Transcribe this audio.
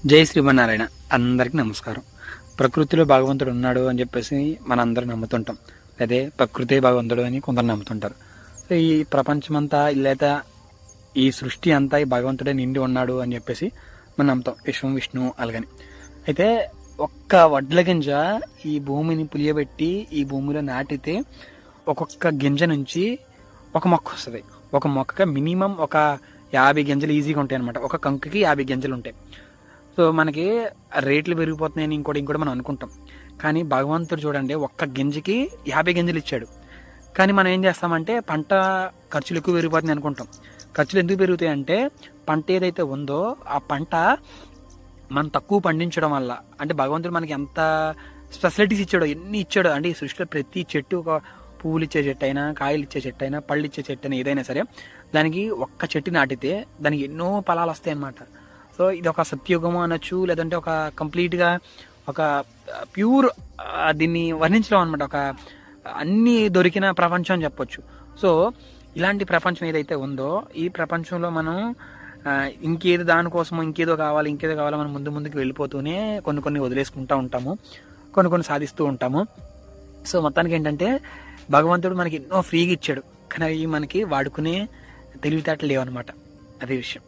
జై శ్రీమన్నారాయణ. అందరికీ నమస్కారం. ప్రకృతిలో భగవంతుడు ఉన్నాడు అని చెప్పేసి మనందరం నమ్ముతుంటాం. అదే ప్రకృతి భగవంతుడు అని కొందరు నమ్ముతుంటారు. సో ఈ ప్రపంచమంతా లేదా ఈ సృష్టి అంతా ఈ భగవంతుడే నిండి ఉన్నాడు అని చెప్పేసి మనం నమ్ముతాం. విశ్వం విష్ణు అలాగని. అయితే ఒక్క వడ్ల గింజ ఈ భూమిని పులియబెట్టి ఈ భూమిలో నాటితే ఒక్కొక్క గింజ నుంచి ఒక మొక్క వస్తుంది. ఒక మొక్కగా మినిమం ఒక 50 గింజలు ఈజీగా ఉంటాయి అనమాట. ఒక కంకుకి 50 గింజలు ఉంటాయి. సో మనకి రేట్లు పెరిగిపోతున్నాయని ఇంకోటి మనం అనుకుంటాం. కానీ భగవంతుడు చూడండి, ఒక్క గింజకి 50 గింజలు ఇచ్చాడు. కానీ మనం ఏం చేస్తామంటే పంట ఖర్చులు ఎక్కువ పెరిగిపోతున్నాయి అనుకుంటాం. ఖర్చులు ఎందుకు పెరుగుతాయి అంటే పంట ఏదైతే ఉందో ఆ పంట మనం తక్కువ పండించడం వల్ల. అంటే భగవంతుడు మనకి ఎంత ఫెసిలిటీస్ ఇచ్చాడో, ఎన్ని ఇచ్చాడో. అంటే ఈ సృష్టిలో ప్రతి చెట్టు, ఒక పువ్వులు ఇచ్చే చెట్టు అయినా, కాయలు ఇచ్చే చెట్టు అయినా, పళ్ళు ఇచ్చే చెట్టు అయినా, ఏదైనా సరే దానికి ఒక్క చెట్టు నాటితే దానికి ఎన్నో ఫలాలు వస్తాయి అన్నమాట. సో ఇది ఒక సత్యుగము అనొచ్చు, లేదంటే ఒక కంప్లీట్గా ఒక ప్యూర్, దీన్ని వర్ణించడం అనమాట. ఒక అన్నీ దొరికిన ప్రపంచం అని చెప్పొచ్చు. సో ఇలాంటి ప్రపంచం ఏదైతే ఉందో ఈ ప్రపంచంలో మనం ఇంకేదో దానికోసమో ఇంకేదో కావాలి మనం ముందుకు వెళ్ళిపోతూనే కొన్ని వదిలేసుకుంటూ ఉంటాము, కొన్ని సాధిస్తూ ఉంటాము. సో మొత్తానికి ఏంటంటే భగవంతుడు మనకి ఎన్నో ఫ్రీగా ఇచ్చాడు, కానీ అవి మనకి వాడుకునే తెలివితేటలు లేవన్నమాట. అదే విషయం.